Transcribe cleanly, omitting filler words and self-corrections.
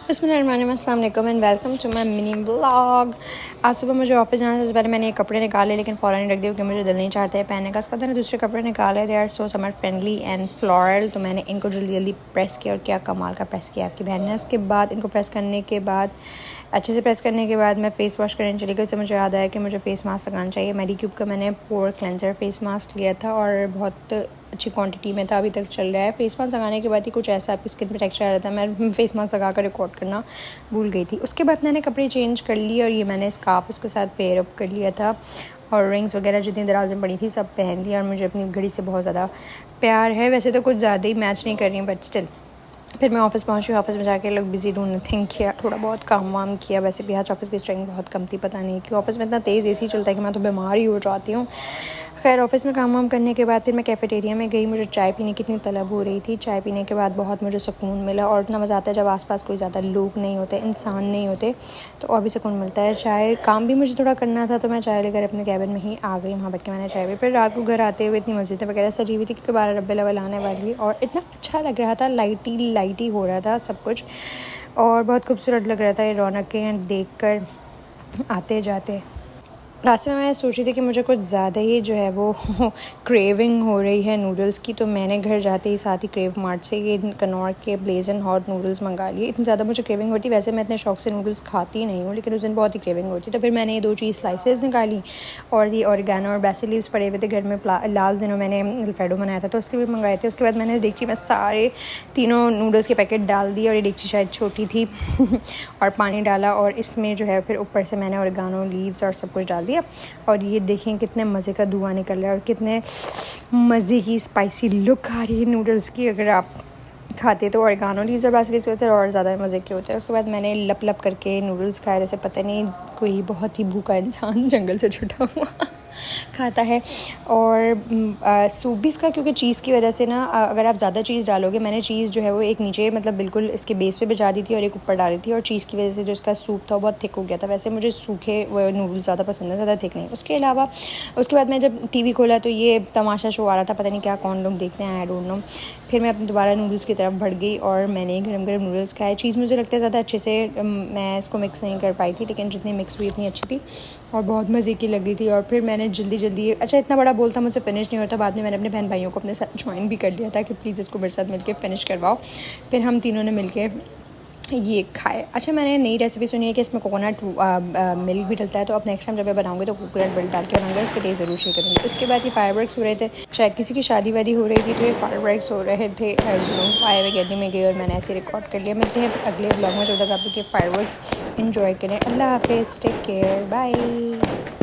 बिस्मिल्लाहिर्रहमानिर्रहीम, अस्सलाम वालेकुम and welcome to my mini vlog. आज सुबह मुझे ऑफिस जाने से पहले मैंने ये कपड़े निकाले, लेकिन फ़ौरन ही रख दिया क्योंकि मुझे दिल नहीं चाहता है पहनने का। इसका मैंने दूसरे कपड़े निकाले, they are so summer friendly and floral, तो मैंने इनको जल्दी जल्दी प्रेस किया और क्या कमाल का प्रेस किया आपकी बहन ने। उसके बाद इनको प्रेस करने के बाद अच्छे से प्रेस करने के बाद मैं फ़ेस वॉश करने चली गई। उससे मुझे याद आया कि मुझे फ़ेस मास्क लगाना चाहिए। मेडिक्यूब का मैंने पोर क्लेंजर फ़ेस मास्क लिया था और बहुत अच्छी क्वांटिटी में था, अभी तक चल रहा है। फ़ेस मास्क लगाने के बाद ही कुछ ऐसा आपकी स्किन पे टेक्सचर आ रहा था, मैं फ़ेस मास्क लगा कर रिकॉर्ड करना भूल गई थी। उसके बाद मैंने कपड़े चेंज कर लिए और ये मैंने स्कार्फ उसके साथ पेयर अप कर लिया था और रिंग्स वगैरह जितनी दराज में पड़ी थी सब पहन लिया। और मुझे अपनी घड़ी से बहुत ज़्यादा प्यार है, वैसे तो कुछ ज़्यादा ही मैच नहीं कर रही बट स्टिल। फिर मैं ऑफ़िस पहुंची, ऑफ़िस में जाके लोग बिज़ी डू नथिंग किया, थोड़ा बहुत काम वाम किया। वैसे भी आज ऑफ़िस की स्ट्रेंथ बहुत कम थी, पता नहीं कि ऑफ़िस में इतना तेज़ एसी चलता है कि मैं तो बीमार ही हो जाती हूँ। खैर ऑफ़िस में काम वाम करने के बाद फिर मैं कैफ़ेटेरिया में गई। मुझे चाय पीने की इतनी तलब हो रही थी। चाय पीने के बाद बहुत मुझे सुकून मिला और इतना मज़ा आता है जब आसपास कोई ज़्यादा लोग नहीं होते, इंसान नहीं होते, तो और भी सुकून मिलता है। चाय काम भी मुझे थोड़ा करना था तो मैं चाय लेकर अपने कैबिन में ही आ गई। वहाँ बैठ के मैंने चाय पी। फिर रात को घर आते हुए इतनी मस्जिदें वगैरह सजी हुई थी क्योंकि 12 रब्बी अव्वल आने वाली और इतना अच्छा लग रहा था, लाइटी हो रहा था सब कुछ और बहुत खूबसूरत लग रहा था ये रौनकें देख कर आते जाते। रास्ते में मैं सोच रही थी कि मुझे कुछ ज़्यादा ही जो है वो क्रेविंग हो रही है नूडल्स की, तो मैंने घर जाते ही साथ ही क्रेव मार्ट से ये कनौर के ब्लेजन हॉट नूडल्स मंगा लिए। इतनी ज़्यादा मुझे क्रेविंग होती, वैसे मैं इतने शौक से नूडल्स खाती नहीं हूँ, लेकिन उस दिन बहुत ही क्रेविंग होती। तो फिर मैंने ये 2 चीज़ स्लाइसेस निकाली और ये ऑरिगेनो और बेसिल लीव्स पड़े हुए थे घर में। लास्ट दिनों मैंने अल्फ्रेडो बनाया था तो उसके भी मंगाए थे। उसके बाद मैंने देखी मैं सारे तीनों नूडल्स के पैकेट डाल दिए और ये डेगची शायद छोटी थी और पानी डाला और इसमें जो है फिर ऊपर से मैंने ऑरिगेनो लीव्स और सब कुछ डाल दिया। और ये देखें कितने मज़े का धुआं निकल रहा है और कितने मज़े की स्पाइसी लुक आ रही है नूडल्स की। अगर आप खाते तो ऑरिगेनो लीव्स और बेसिल लीव्स होते हैं और ज़्यादा मज़े के होते हैं। उसके बाद मैंने लप लप करके नूडल्स खाए, जैसे पता नहीं कोई बहुत ही भूखा इंसान जंगल से छुटा हुआ खाता है। और सूप भी इसका क्योंकि चीज़ की वजह से ना अगर आप ज़्यादा चीज़ डालोगे, मैंने चीज़ जो है वो एक नीचे मतलब बिल्कुल इसके बेस पे बिछा दी थी और एक ऊपर डाली थी और चीज़ की वजह से जो इसका सूप था वो बहुत थिक हो गया था। वैसे मुझे सूखे नूडल्स ज़्यादा पसंद है, ज़्यादा थिक नहीं। उसके अलावा उसके बाद मैं जब टीवी खोला तो ये तमाशा शो आ रहा था, पता नहीं क्या कौन लोग देखते हैं, आई डोंट नो। फिर मैं अपनी दोबारा नूडल्स की तरफ बढ़ गई और मैंने गरम गरम नूडल्स खाए। चीज़ मुझे लगता है ज़्यादा अच्छे से मैं इसको मिक्स नहीं कर पाई थी, लेकिन जितनी मिक्स हुई इतनी अच्छी थी और बहुत मज़े की लगी थी। और फिर मैंने जल्दी अच्छा इतना बड़ा बोल था मुझसे फ़िनिश नहीं होता, बाद में मैंने अपने बहन भाइयों को अपने साथ ज्वाइन भी कर लिया था कि प्लीज़ इसको मेरे साथ मिलके फ़िनिश करवाओ। फिर हम तीनों ने मिलके ये खाए। अच्छा मैंने नई रेसिपी सुनी है कि इसमें कोकोनट मिल्क भी डलता है, तो अब नेक्स्ट टाइम जब मैं बनाऊंगी तो कोकोनट मिल्क डाल के बनाऊंगी, उसके टेस्ट ज़रूर शेयर करूँगी। उसके बाद ये फायरवर्क्स हो रहे थे, शायद किसी की शादी वादी हो रही थी तो ये फायरवर्क्स हो रहे थे। फायर गैलरी में गई और मैंने ऐसे रिकॉर्ड कर लिया। मिलते हैं अगले ब्लॉग में, जब तक आप लोग ये फायरवर्क्स इन्जॉय करें। अल्लाह हाफिज़, टेक केयर, बाय।